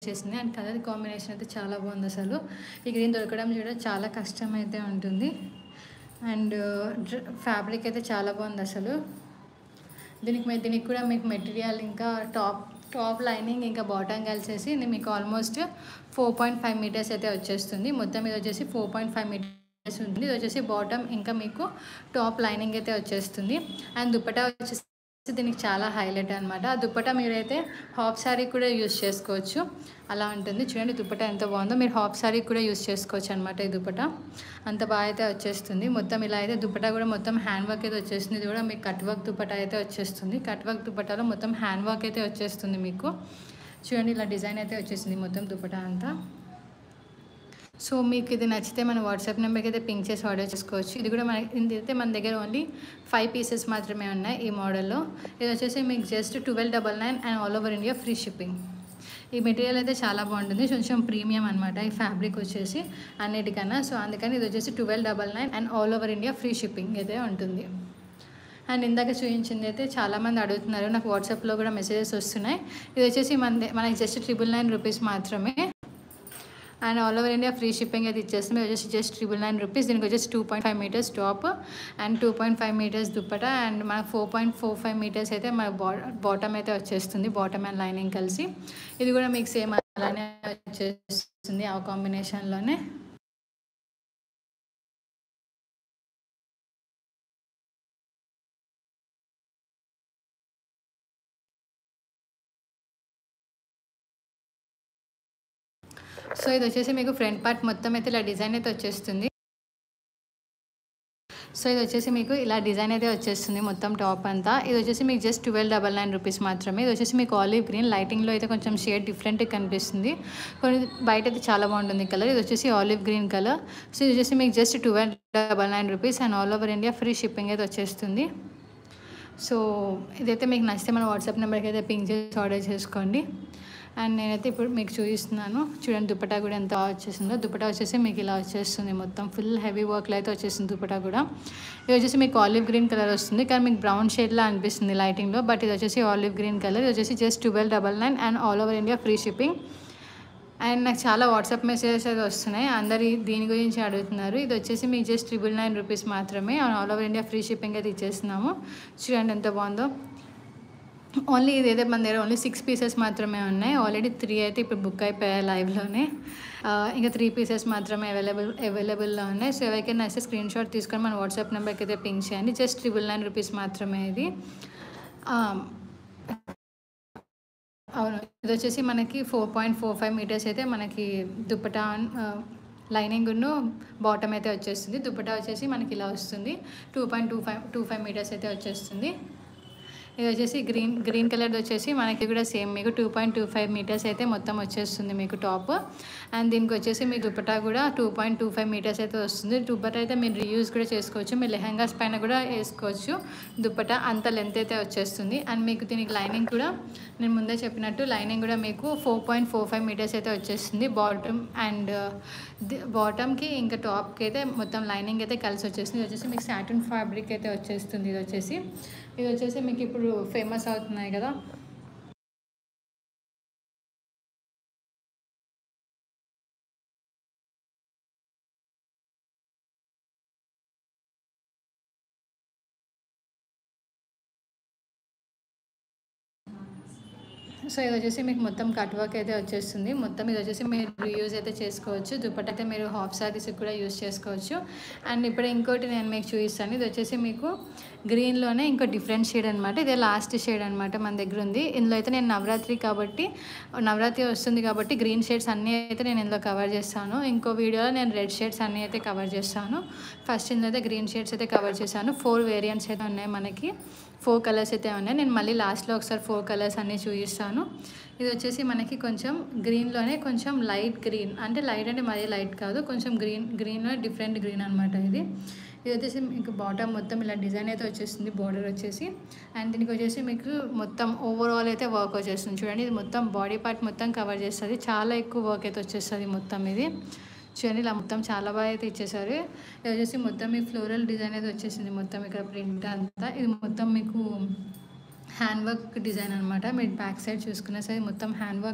వచ్చేసింది. And colour combination అయితే చాలా బాగుంది అసలు. ఈ గ్రీన్ దొరకడం కూడా చాలా కష్టం అయితే ఉంటుంది. అండ్ ఫ్యాబ్రిక్ అయితే చాలా బాగుంది అసలు. దీనికి కూడా మీకు మెటీరియల్ ఇంకా టాప్ లైనింగ్ ఇంకా బాటమ్ కలిసేసి మీకు ఆల్మోస్ట్ 4.5 మీటర్స్ అయితే వచ్చేస్తుంది. మొత్తం ఇది వచ్చేసి 4.5 మీటర్స్ ఉంటుంది. ఇది వచ్చేసి బాటమ్ ఇంకా మీకు టాప్ లైనింగ్ అయితే వచ్చేస్తుంది. అండ్ దుపట్టా వచ్చేసి దీనికి చాలా హైలైట్ అనమాట. ఆ దుపట్టా మీరైతే హాఫ్ శారీ కూడా యూస్ చేసుకోవచ్చు, అలా ఉంటుంది. చూడండి దుపట్టా ఎంత బాగుందో. మీరు హాఫ్ శారీ కూడా యూస్ చేసుకోవచ్చు అనమాట. ఈ దుపట్టా అంత బాగా అయితే వచ్చేస్తుంది. మొత్తం ఇలా అయితే దుపట్టా కూడా మొత్తం హ్యాండ్ వర్క్ అయితే వచ్చేస్తుంది. ఇది కూడా మీకు కట్ వర్క్ దుపట్టా అయితే వచ్చేస్తుంది. కట్ వర్క్ దుపట్టాలో మొత్తం హ్యాండ్ వర్క్ అయితే వచ్చేస్తుంది మీకు. చూడండి ఇలా డిజైన్ అయితే వచ్చేసింది మొత్తం దుపట్టా అంతా. సో మీకు ఇది నచ్చితే మన వాట్సాప్ నెంబర్కి అయితే పింక్ చేసి ఆర్డర్ చేసుకోవచ్చు. ఇది అయితే మన దగ్గర ఓన్లీ 5 పీసెస్ మాత్రమే ఉన్నాయి ఈ మోడల్లో. ఇది వచ్చేసి మీకు just 1299 and all over India free shipping. ఈ మెటీరియల్ అయితే చాలా బాగుంటుంది, కొంచెం ప్రీమియం అనమాట ఈ ఫ్యాబ్రిక్ వచ్చేసి అన్నిటికన్నా. సో అందుకని ఇది వచ్చేసి 1299 and all over India free shipping అయితే ఉంటుంది. అండ్ ఇందాక చూపించింది అయితే చాలామంది అడుగుతున్నారు, నాకు వాట్సాప్లో కూడా మెసేజెస్ వస్తున్నాయి. ఇది వచ్చేసి మనకి జస్ట్ 999 రూపీస్ మాత్రమే and all over India free shipping అయితే ఇచ్చేస్తుంది. వచ్చేసి జస్ట్ 999 రూపీస్. దీనికి వచ్చేసి 2.5 meters top and 2.5 meters dupatta and మనకు 4.45 మీటర్స్ అయితే మన బాటమ్ అయితే వచ్చేస్తుంది, బాటమ్ అండ్ లైనింగ్ కలిసి. ఇది కూడా మీకు సేమ్ అలానే వచ్చేస్తుంది ఆ కాంబినేషన్లోనే. సో ఇది వచ్చేసి మీకు ఫ్రంట్ పార్ట్ మొత్తం అయితే ఇలా డిజైన్ అయితే వచ్చేస్తుంది. సో ఇది వచ్చేసి మీకు ఇలా డిజైన్ అయితే వచ్చేస్తుంది మొత్తం టాప్ అంతా. ఇది వచ్చేసి మీకు జస్ట్ 1299 రూపీస్ మాత్రమే. ఇది వచ్చేసి మీకు ఆలివ్ గ్రీన్, లైటింగ్లో అయితే కొంచెం షేడ్ డిఫరెంట్గా కనిపిస్తుంది, కొన్ని బయట అయితే చాలా బాగుంటుంది కలర్. ఇది వచ్చేసి ఆలివ్ గ్రీన్ కలర్. సో ఇది వచ్చేసి మీకు just 1299 rupees and all over India free shipping అయితే వచ్చేస్తుంది. సో ఇదైతే మీకు నచ్చితే మన వాట్సాప్ నెంబర్కి అయితే పింక్ చేసి ఆర్డర్ చేసుకోండి. అండ్ నేనైతే ఇప్పుడు మీకు చూపిస్తున్నాను. చూడండి దుపట్టా కూడా ఎంత వచ్చేసిందో. దుపట్టా వచ్చేసి మీకు ఇలా వచ్చేస్తుంది, మొత్తం ఫుల్ హెవీ వర్క్లో అయితే వచ్చేసింది దుపట్టా కూడా. ఇది వచ్చేసి మీకు ఆలివ్ గ్రీన్ కలర్ వస్తుంది, కానీ మీకు బ్రౌన్ షేడ్లా అనిపిస్తుంది లైటింగ్లో, బట్ ఇది వచ్చేసి ఆలివ్ గ్రీన్ కలర్. ఇది వచ్చేసి just 1299 and all over India free shipping. And నాకు చాలా వాట్సాప్ మెసేజెస్ అయితే వస్తున్నాయి, అందరు దీని గురించి అడుగుతున్నారు. ఇది వచ్చేసి మీకు జస్ట్ 999 రూపీస్ మాత్రమే all over India free shipping అయితే ఇచ్చేస్తున్నాము. చూడండి ఎంత బాగుందో. ఓన్లీ ఇదైతే మన దగ్గర ఓన్లీ 6 పీసెస్ మాత్రమే ఉన్నాయి. ఆల్రెడీ 3 అయితే ఇప్పుడు బుక్ అయిపోయాయి లైవ్లోనే. ఇంకా 3 పీసెస్ మాత్రమే అవైలబుల్లో ఉన్నాయి. సో ఎవరికైనా నచ్చితే స్క్రీన్ షాట్ తీసుకొని మన వాట్సాప్ నెంబర్కి అయితే పింక్ చేయండి. జస్ట్ 999 రూపీస్ మాత్రమే ఇది. అవును, ఇది వచ్చేసి మనకి 4.45 మీటర్స్ అయితే మనకి దుపట్టా లైనింగ్ను బాటమ్ అయితే వచ్చేస్తుంది. దుపట్టా వచ్చేసి మనకి ఇలా వస్తుంది, 2.25 మీటర్స్ అయితే వచ్చేస్తుంది. ఇది వచ్చేసి గ్రీన్ కలర్ది వచ్చేసి మనకి కూడా సేమ్ మీకు 2.25 మీటర్స్ అయితే మొత్తం వచ్చేస్తుంది మీకు టాప్. అండ్ దీనికి వచ్చేసి మీ దుపట్టా కూడా 2.25 మీటర్స్ అయితే వస్తుంది. దుపట్టా అయితే మీరు రీయూజ్ కూడా చేసుకోవచ్చు, మీరు లెహంగాస్ పైన కూడా వేసుకోవచ్చు. దుపట్టా అంత లెంత్ అయితే వచ్చేస్తుంది. అండ్ మీకు దీనికి లైనింగ్ కూడా నేను ముందే చెప్పినట్టు లైనింగ్ కూడా మీకు 4.45 మీటర్స్ అయితే వచ్చేస్తుంది. బాటమ్కి ఇంకా టాప్కి అయితే మొత్తం లైనింగ్ అయితే కలిసి వచ్చేస్తుంది. ఇది వచ్చేసి మీకు సాటిన్ ఫ్యాబ్రిక్ అయితే వచ్చేస్తుంది. ఇది వచ్చేసి మీకు ఇప్పుడు ఫేమస్ అవుతున్నాయి కదా సో ఇది వచ్చేసి మీకు మొత్తం కట్ వర్క్ అయితే వచ్చేస్తుంది. మొత్తం ఇది వచ్చేసి మీరు రీయూజ్ అయితే చేసుకోవచ్చు. దుపట్టా అయితే మీరు హాఫ్ శారీస్కి కూడా యూజ్ చేసుకోవచ్చు. అండ్ ఇప్పుడు ఇంకోటి నేను మీకు చూపిస్తాను. ఇది వచ్చేసి మీకు గ్రీన్లోనే ఇంకో డిఫరెంట్ షేడ్ అనమాట. ఇదే లాస్ట్ షేడ్ అనమాట మన దగ్గర ఉంది. ఇందులో అయితే నేను నవరాత్రి వస్తుంది కాబట్టి గ్రీన్ షేడ్స్ అన్నీ అయితే నేను ఇందులో కవర్ చేస్తాను. ఇంకో వీడియోలో నేను రెడ్ షేడ్స్ అన్నీ అయితే కవర్ చేస్తాను. ఫస్ట్ ఇందులో అయితే గ్రీన్ షేడ్స్ అయితే కవర్ చేశాను. 4 వేరియంట్స్ అయితే ఉన్నాయి, మనకి 4 కలర్స్ అయితే ఉన్నాయి. నేను మళ్ళీ లాస్ట్లో ఒకసారి 4 కలర్స్ అన్నీ చూపిస్తాను. ఇది వచ్చేసి మనకి కొంచెం గ్రీన్లోనే కొంచెం లైట్ గ్రీన్, అంటే లైట్ అంటే మరీ లైట్ కాదు, కొంచెం గ్రీన్లో డిఫరెంట్ గ్రీన్ అనమాట ఇది వచ్చేసి మీకు బాటమ్ మొత్తం ఇలా డిజైన్ అయితే వచ్చేస్తుంది, బోర్డర్ వచ్చేసి. అండ్ దీనికి వచ్చేసి మీకు మొత్తం ఓవరాల్ అయితే వర్క్ వచ్చేస్తుంది. చూడండి, ఇది మొత్తం బాడీ పార్ట్ మొత్తం కవర్ చేస్తుంది, చాలా ఎక్కువ వర్క్ అయితే వచ్చేస్తుంది మొత్తం ఇది. చూడండి ఇలా మొత్తం చాలా బాగా అయితే ఇచ్చేసారు. ఇది వచ్చేసి మొత్తం ఈ ఫ్లోరల్ డిజైన్ అయితే వచ్చేసింది మొత్తం ఇక్కడ ప్రింట్ అంతా. ఇది మొత్తం మీకు హ్యాండ్ వర్క్ డిజైన్ అనమాట. మీరు బ్యాక్ సైడ్ చూసుకున్న సరే మొత్తం హ్యాండ్ వర్క్